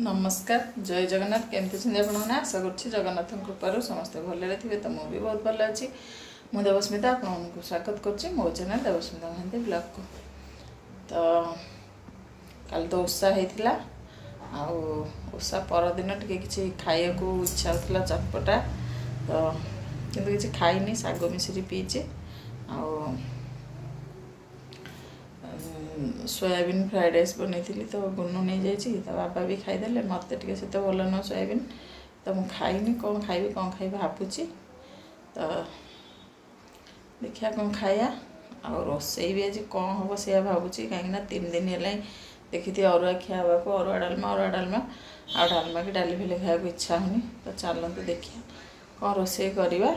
नमस्कार जय जगन्नाथ केमती आपने आशा कर जगन्नाथ कृपार समस्ते भले थे तो मुझे बहुत भल अच्छी मुझे देवस्मिता आपको स्वागत कर मो चैनल देवस्मिता महांती ब्लॉग को। तो कल तो उषा होता आशा परदिन टे कि खाया को इच्छा होता चटपटा तो किंतु किसी खाईनी शाग मिश्री पीचे सोयाबीन फ्राइड राइस बनई तो गुनु नहीं जाइए तो बाबा भी खाईदे मत टे से भल न सोयाबीन तो मुझे खाईनी कौन खाई भावुची तो देखिया कौन खाया और रोसई भी आज कौन हम से भावुची कहीं 3 दिन है देखी थी अरुआ खिया को अरुआ डालमा आ डालमा की डाली फिले खाया इच्छा होनी तो चलते देखिए कौन रोसई करवा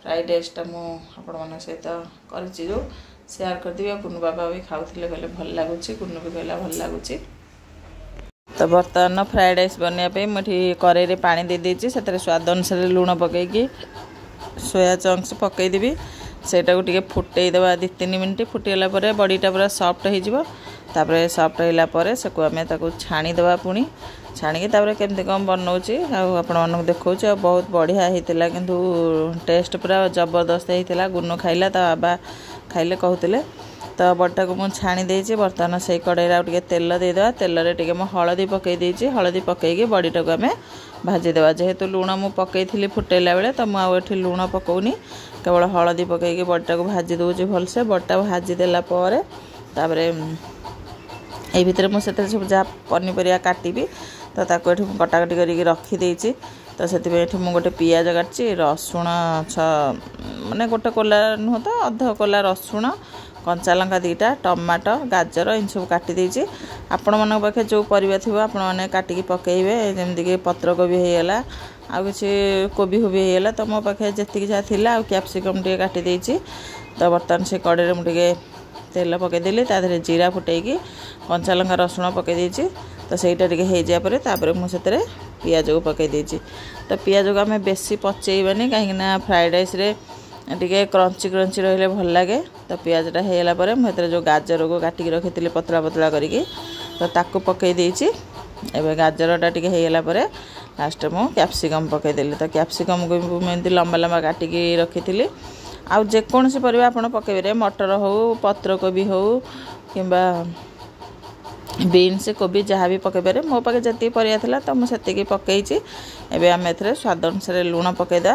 फ्राइड राइसटा मुझे सहित कर शेयर करदेवी कुन्नू बाबा भी खाऊले कहले भल लगुच कुन्नू भी कहला भल लगुच। तो बर्तमान फ्राइड राइस बनवाई मुझे कड़े पानी दे देती से स्वाद अनुसार लुण पकईकि सोया चंक्स पकईदेवी सेटा को फुटेदेवा 2-3 मिनट फुटीगला बड़ीटा पूरा सफ्ट हो सफ्ट होगापर से आम छाणीदेवा पुणी छाणिकी केमती कम बनाऊँगी आपण देखा बहुत बढ़िया होता किंतु टेस्ट पूरा जबरदस्त होता गुनु खाइला तो बाबा खाइले कहते तो बटा को मुझे छाणी देती बर्तमान से कड़े टे तेल देदेवा तेल टे हलदी पकई देती हलदी पकईकि बड़ीटा को आम भाजीदेवा जेहेतु लुण मु पकई फुटेला बेले तो मुझे लुण पकाउनी केवल हलदी पकईकि बड़ीटा को भाजी दूसरी भलसे बटा भाजीदेला ये भितर मुझे सब जहाँ पनीपरिया काटिबी तो ताको ये कटाकटी करके रखीदे तो से मुझे गोटे पियाज काटची रसुण माने गोटे कोला नुह तो अध कोला रसुण कंचा लंका 2टा टमाटो गाजर इन सब काटिदे आपण मन पाखे जो परिबा थी आपण मैंने काटिकी पकेबे जमीक पत्रकोबी होगला आ कि कोबी होबी होगला तो मो पाखे जी जहाँ थी कैप्सिकम टे काटिदे तो बर्तमान से कड़े मुझे तेल पकईदेली ताधे जीरा फुटेकी कंचा लंका रसुण पकईदे तो सहीटा टे होजापर मुझे पियाज को पकईदे तो पियाज को आम बेसी पचेबानी कहीं फ्राइड राइस टे क्रंची क्रंची रही भल लगे तो पियाजटा होगापर मुझे जो गाजर को काटिकी रखी पतला पतला करके तो ताको पकईदे एवं गाजरटा टे होगापर लास्ट मु कैप्सिकम पकईदेली तो कैप्सिकम को मुझे लंबा लंबा काटिकी रखी आउ जेकोसी परिवा आपण पकईबे मटर हो पत्रकोबी हो किंबा बीन्स कोबी जहाँ भी पकईबारे मो पाखे जी परिया था तो मुझे पकईची एवं आम ए स्वाद अनुसार लुण पकईदा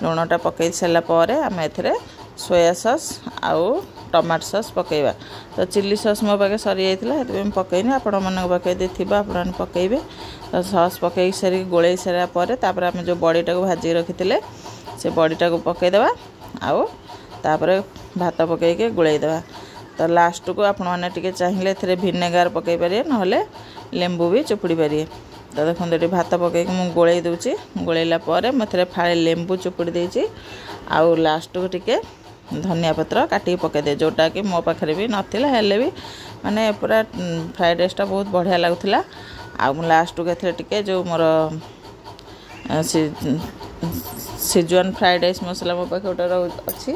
लुणटा पकई सारापर आम ए सोया सॉस आउ टमाटो सॉस पकईबा तो चिली सॉस मो पाखे सरी जाता है पकईनी आपण मन पाखे थी आपण पकईबे तो सॉस पकई सारी गोल सारापर आम जो बड़ीटा को भाजी रखी से बड़ीटा को पकईदेवा आउ तापर भात पकईके गोलैदेवा तो लास्ट को आपण मैंने चाहिए थे भिनेगार पकई पारे ना लेंबू भी चुपुड़ी पारे तो देखो ये भात पकईकि मुझे गोलई दूची गोलैला मैं फाड़े लेंबू चुपुड़ी देती आउ लास्ट को टिके धनिया पत्र काटिकी पकईदे जोटा कि मो पाखे भी नाला हेल्ले भी माने पूरा फ्राइड राइसटा बहुत बढ़िया लगुला आउ लास्ट को टे जो मोर सिजवान फ्राइड राइस मसला मो पाखे गोटे अच्छी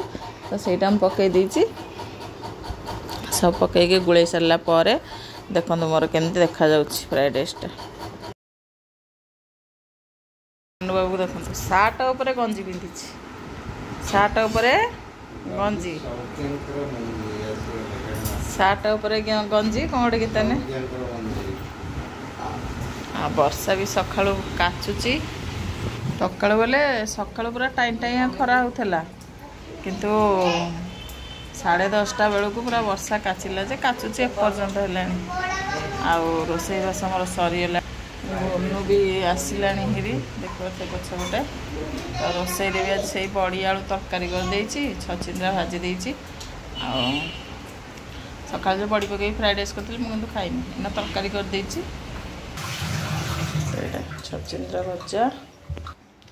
तो सहीटा पकई देती सब पकईके गुड़े सारापर देखो मोर केमती देखा जाउछि फ्राइड राइसटा बाबू देखो सार्ट उपरे गंजी पिंधि सार्ट उपरे गंजी सार्ट उपरे गंजी कौन गोटे गीता ने वर्षा भी सका काचुची सका बोले सका पूरा टाइम टाइम खरा होता किंतु 10:30 बेलू पूरा वर्षा काचिला जे काचुची एपर्यंत है रोसई बास मोर सरीगला गुनु भी आसला हिरी देख से गछ गोटे तो रोसई भी आज से बड़ी आलू तरकारी कर छचिंद्रा भाजी देती सका जो बड़ी पकई फ्राइड राइस करी मुझे खाइनी ना तरकारी कर छचिंद्रा भजा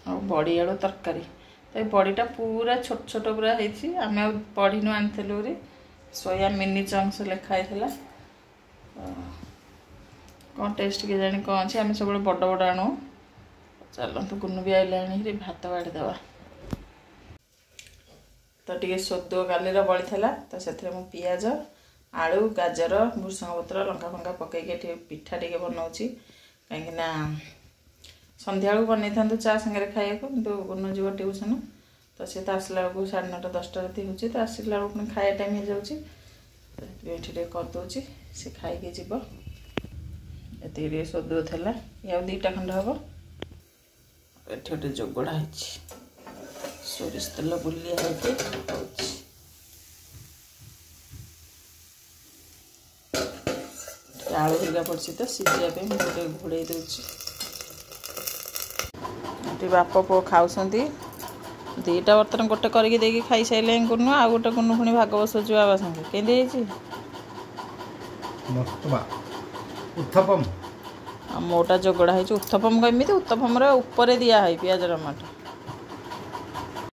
और बड़ी आलू तरकारी तो बड़ीटा पूरा छोट छोट पूरा होती आम पढ़ीनु आनीलु सोया मिनी चंक्स लिखाई कौन टेस्ट के जानी कौन अच्छे आम सब बड़ बड़ आणु चलते गुनु भी आइला भात बाढ़ीदेवा तो टे सोदो कालीर बड़ी था तो से पियाज आलू गाजर भृषंग पत्र लंका फंका पकईके पिठा टे बनाऊँगी कहीं संध्या बनई था चा सागर खाया कि गुण जीव ट्यूशन तो सी तो आसला बेलू 9:30 10टा राति हो तो आसला बेलू पुणी खाया टाइम हो जाए करदे सी खाई जीव ये सदुओ थला या 2टा खंड हम ये गोटे जोगड़ा है सोरिष तेल बुलिया आलू हरिका पड़ी तो सीझापी मुझे घोड़े दूसरी बाप पुओ खाऊँ 2टा बर्तन गोटे करके खाई सारे गुनु आ गोटे गुनु पुणी भाग बसुच बाबा संगे केंदी मोटा जोगड़ा है उत्थपम कमी उत्थपम ऊपर दिया है पियाज टमाटो